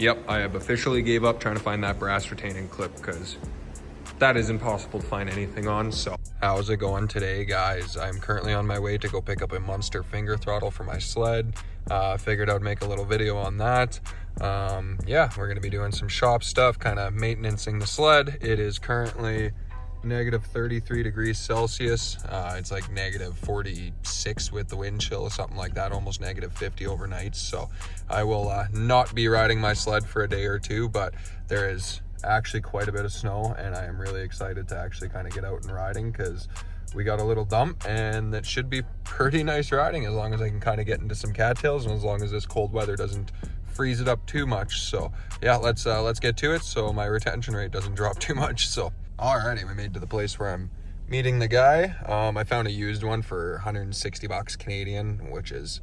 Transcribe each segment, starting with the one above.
Yep, I have officially gave up trying to find that brass retaining clip because that is impossible to find anything on. So how's it going today, guys? I'm currently on my way to go pick up a Monster finger throttle for my sled. Figured I'd make a little video on that. Yeah, we're gonna be doing some shop stuff, kind of maintaining the sled. It is currently negative 33 degrees Celsius. It's like negative 46 with the wind chill or something like that, almost negative 50 overnight. So I will not be riding my sled for a day or two, but there is actually quite a bit of snow and I am really excited to actually kind of get out and riding because we got a little dump and that should be pretty nice riding as long as I can kind of get into some cattails and as long as this cold weather doesn't freeze it up too much. So yeah, let's get to it so my retention rate doesn't drop too much. So alrighty, we made to the place where I'm meeting the guy. I found a used one for 160 bucks Canadian, which is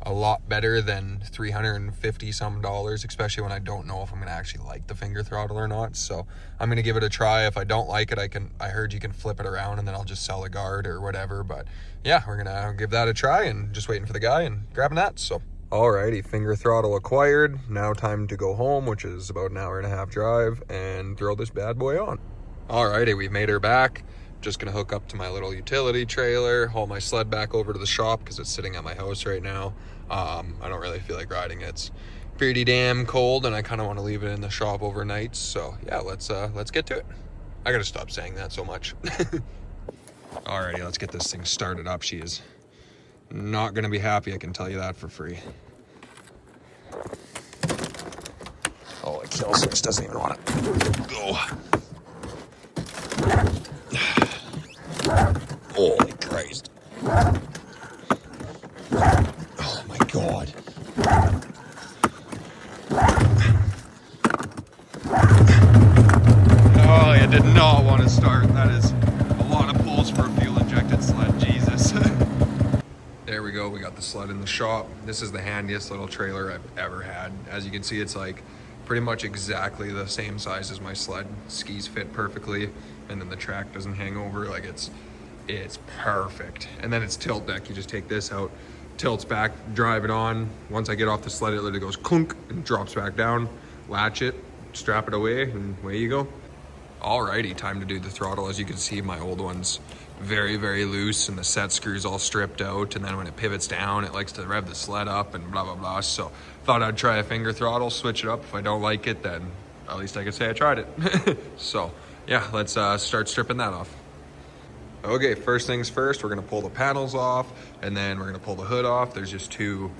a lot better than 350 some dollars, especially when I don't know if I'm gonna actually like the finger throttle or not. So I'm gonna give it a try. If I don't like it, I heard you can flip it around and then I'll just sell a guard or whatever. But yeah, we're gonna give that a try and just waiting for the guy and grabbing that. So alrighty, finger throttle acquired. Now time to go home, which is about an hour and a half drive, and throw this bad boy on. Alrighty, we've made her back. Just gonna hook up to my little utility trailer, haul my sled back over to the shop because it's sitting at my house right now. I don't really feel like riding it. It's pretty damn cold and I kind of want to leave it in the shop overnight. So yeah, let's get to it. I gotta stop saying that so much. Alrighty, let's get this thing started up. She is not gonna be happy, I can tell you that for free. Oh, the kill switch doesn't even want to go. Holy Christ. Oh my God. Oh, I did not want to start. That is a lot of pulls for a fuel injected sled, Jesus. There we go, we got the sled in the shop. This is the handiest little trailer I've ever had. As you can see, it's like pretty much exactly the same size as my sled. Skis fit perfectly, and then the track doesn't hang over. Like it's perfect. And then it's tilt deck. You just take this out, tilts back, drive it on. Once I get off the sled, it literally goes clunk and drops back down. Latch it, strap it away, and away you go. Alrighty, time to do the throttle. As you can see, my old one's very, very loose and the set screw's all stripped out. And then when it pivots down, it likes to rev the sled up and blah, blah, blah. So thought I'd try a finger throttle, switch it up. If I don't like it, then at least I could say I tried it. So yeah, let's start stripping that off. Okay, first things first, we're gonna pull the panels off and then we're gonna pull the hood off. There's just two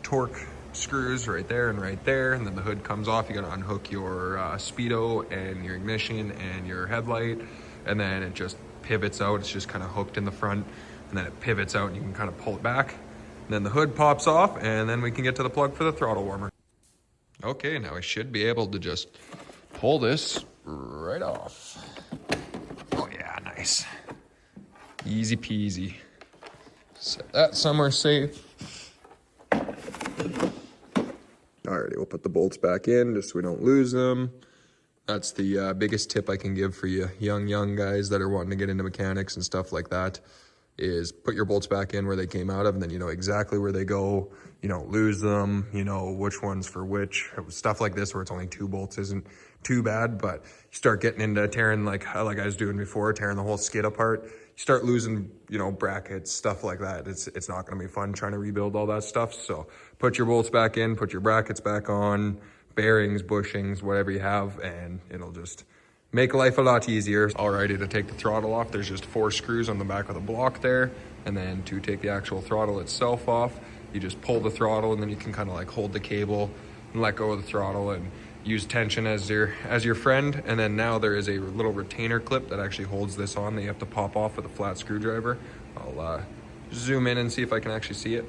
torque screws right there, and then the hood comes off. You're gonna unhook your speedo and your ignition and your headlight, and then it just pivots out. It's just kind of hooked in the front, and then it pivots out and you can kind of pull it back. And then the hood pops off, and then we can get to the plug for the throttle warmer. Okay, now I should be able to just pull this right off. Oh yeah, nice. Easy peasy. Set that somewhere safe. Alrighty, we'll put the bolts back in just so we don't lose them. That's the biggest tip I can give for you young guys that are wanting to get into mechanics and stuff like that, is put your bolts back in where they came out of, and then you know exactly where they go. You don't lose them, you know which one's for which. Stuff like this where it's only 2 bolts isn't too bad, but you start getting into tearing like I was doing before, tearing the whole skid apart. You start losing, you know, brackets, stuff like that. It's not gonna be fun trying to rebuild all that stuff. So put your bolts back in, put your brackets back on, bearings, bushings, whatever you have, and it'll just make life a lot easier. Alrighty, to take the throttle off, there's just 4 screws on the back of the block there. And then to take the actual throttle itself off, you just pull the throttle and then you can kind of like hold the cable and let go of the throttle and use tension as your friend. And then now there is a little retainer clip that actually holds this on that you have to pop off with a flat screwdriver. I'll zoom in and see if I can actually see it.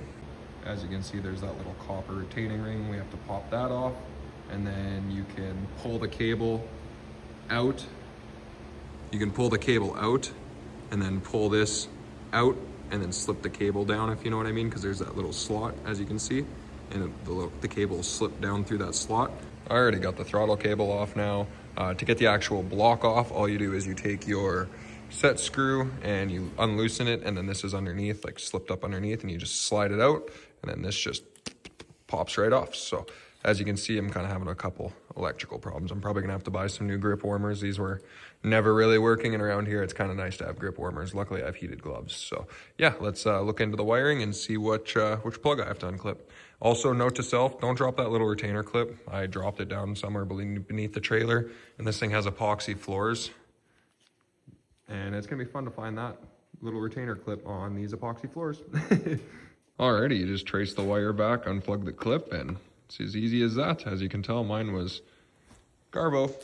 As you can see, there's that little copper retaining ring. We have to pop that off, and then you can pull the cable out. You can pull the cable out and then pull this out and then slip the cable down, if you know what I mean, because there's that little slot, as you can see, and the cable slipped down through that slot. I already got the throttle cable off now. To get the actual block off, all you do is you take your set screw and you unloosen it, and then this is underneath, like slipped up underneath, and you just slide it out, and then this just pops right off. So as you can see, I'm kind of having a couple electrical problems. I'm probably gonna have to buy some new grip warmers. These were never really working, and around here it's kind of nice to have grip warmers. Luckily I have heated gloves. So yeah, let's look into the wiring and see which plug I have to unclip. Also, note to self, don't drop that little retainer clip. I dropped it down somewhere beneath the trailer, and this thing has epoxy floors, and it's gonna be fun to find that little retainer clip on these epoxy floors. Alrighty, you just trace the wire back, unplug the clip, and it's as easy as that. As you can tell, mine was Garbo.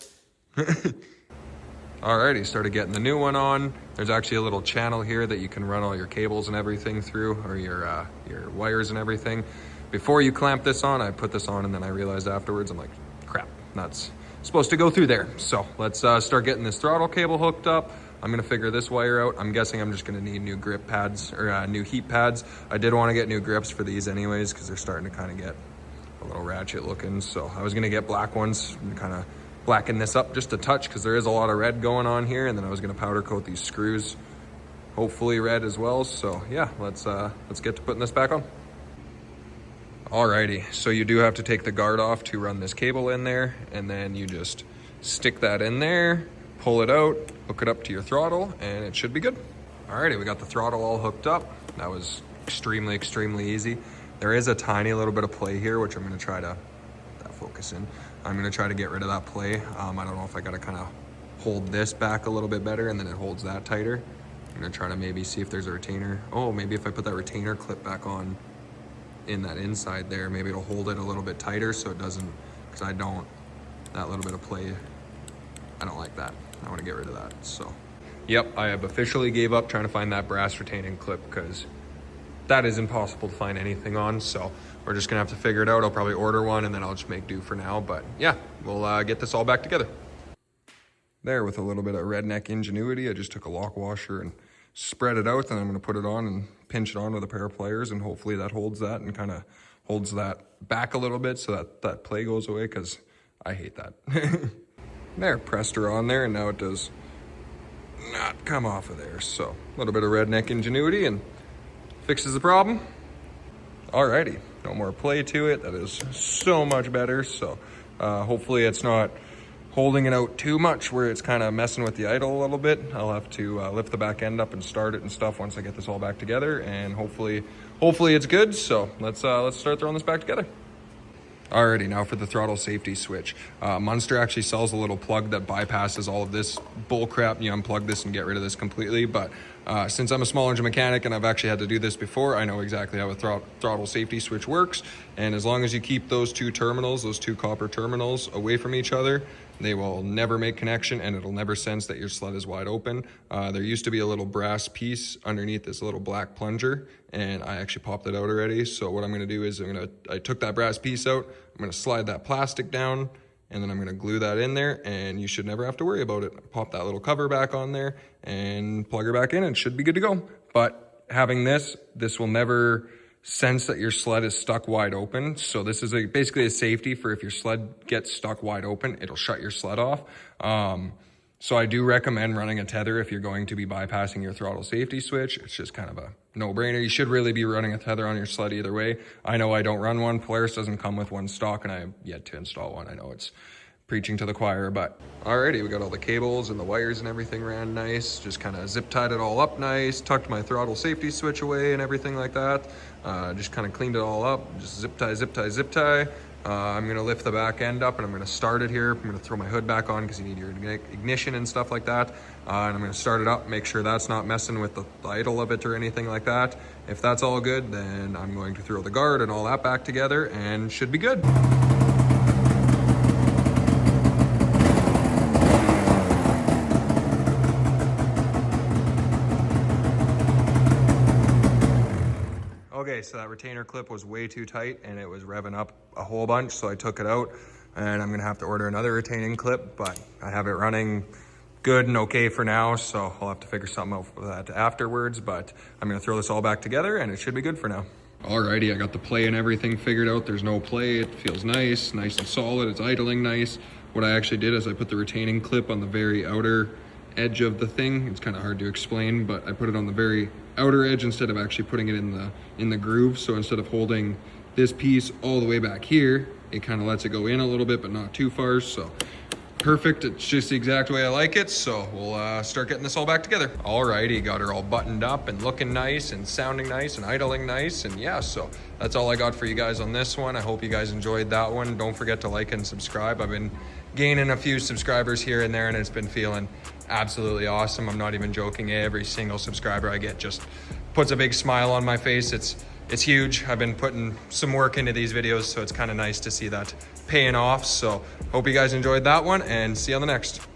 Alrighty, started getting the new one on. There's actually a little channel here that you can run all your cables and everything through, or your wires and everything. Before you clamp this on, I put this on, and then I realized afterwards, I'm like, crap, that's supposed to go through there. So let's start getting this throttle cable hooked up. I'm gonna figure this wire out. I'm guessing I'm just gonna need new grip pads, or new heat pads. I did wanna get new grips for these anyways, because they're starting to kind of get a little ratchet looking. So I was gonna get black ones and kind of blacken this up just a touch, because there is a lot of red going on here. And then I was gonna powder coat these screws, hopefully red as well. So yeah, let's get to putting this back on. Alrighty, so you do have to take the guard off to run this cable in there, and then you just stick that in there, pull it out, hook it up to your throttle, and it should be good. Alrighty, we got the throttle all hooked up. That was extremely, extremely easy. There is a tiny little bit of play here, which I'm gonna try to focus in. I'm gonna try to get rid of that play. I don't know if I gotta kind of hold this back a little bit better, and then it holds that tighter. I'm gonna try to maybe see if there's a retainer. Oh, maybe if I put that retainer clip back on in that inside there, maybe it'll hold it a little bit tighter so it doesn't, because that little bit of play, I don't like that. I want to get rid of that. So yep, I have officially gave up trying to find that brass retaining clip, because that is impossible to find anything on. So we're just gonna have to figure it out. I'll probably order one, and then I'll just make do for now. But yeah, we'll get this all back together. There, with a little bit of redneck ingenuity, I just took a lock washer and spread it out, and I'm gonna put it on and pinch it on with a pair of pliers, and hopefully that holds that and kind of holds that back a little bit so that that play goes away, because I hate that. There, pressed her on there, and now it does not come off of there. So a little bit of redneck ingenuity and fixes the problem. Alrighty, no more play to it. That is so much better. So hopefully it's not holding it out too much where it's kind of messing with the idle a little bit. I'll have to lift the back end up and start it and stuff once I get this all back together, and hopefully it's good. So let's start throwing this back together. Alrighty, now for the throttle safety switch. Munster actually sells a little plug that bypasses all of this bull crap. You unplug this and get rid of this completely. But since I'm a small engine mechanic and I've actually had to do this before, I know exactly how a throttle safety switch works. And as long as you keep those two terminals, those two copper terminals, away from each other, they will never make connection, and it'll never sense that your sled is wide open. There used to be a little brass piece underneath this little black plunger, and I actually popped it out already. So what I'm gonna do is I took that brass piece out, I'm gonna slide that plastic down, and then I'm gonna glue that in there, and you should never have to worry about it. Pop that little cover back on there and plug her back in, and it should be good to go. But having this will never sense that your sled is stuck wide open. So this is basically a safety for if your sled gets stuck wide open, it'll shut your sled off. So I do recommend running a tether if you're going to be bypassing your throttle safety switch. It's just kind of a no-brainer. You should really be running a tether on your sled either way. I know I don't run one. Polaris doesn't come with one stock, and I have yet to install one. I know it's preaching to the choir, but alrighty, we got all the cables and the wires and everything ran nice. Just kind of zip tied it all up nice, tucked my throttle safety switch away and everything like that. Just kind of cleaned it all up, just zip tie, zip tie, zip tie. I'm gonna lift the back end up, and I'm gonna start it here. I'm gonna throw my hood back on because you need your ignition and stuff like that. And I'm gonna start it up, make sure that's not messing with the idle of it or anything like that. If that's all good, then I'm going to throw the guard and all that back together, and should be good. Okay, so that retainer clip was way too tight and it was revving up a whole bunch, so I took it out, and I'm gonna have to order another retaining clip, but I have it running good and okay for now, so I'll have to figure something out for that afterwards, but I'm gonna throw this all back together and it should be good for now. Alrighty, I got the play and everything figured out. There's no play, it feels nice and solid, it's idling nice. What I actually did is I put the retaining clip on the very outer edge of the thing. It's kind of hard to explain, but I put it on the very outer edge instead of actually putting it in the groove. So instead of holding this piece all the way back here, It kind of lets it go in a little bit, but not too far. So perfect. It's just the exact way I like it. So we'll start getting this all back together. Alrighty, got her all buttoned up and looking nice and sounding nice and idling nice. And yeah, so that's all I got for you guys on this one. I hope you guys enjoyed that one. Don't forget to like and subscribe. I've been gaining a few subscribers here and there, and it's been feeling absolutely awesome. I'm not even joking. Every single subscriber I get just puts a big smile on my face. It's huge. I've been putting some work into these videos, so it's kind of nice to see that paying off. So hope you guys enjoyed that one, and see you on the next.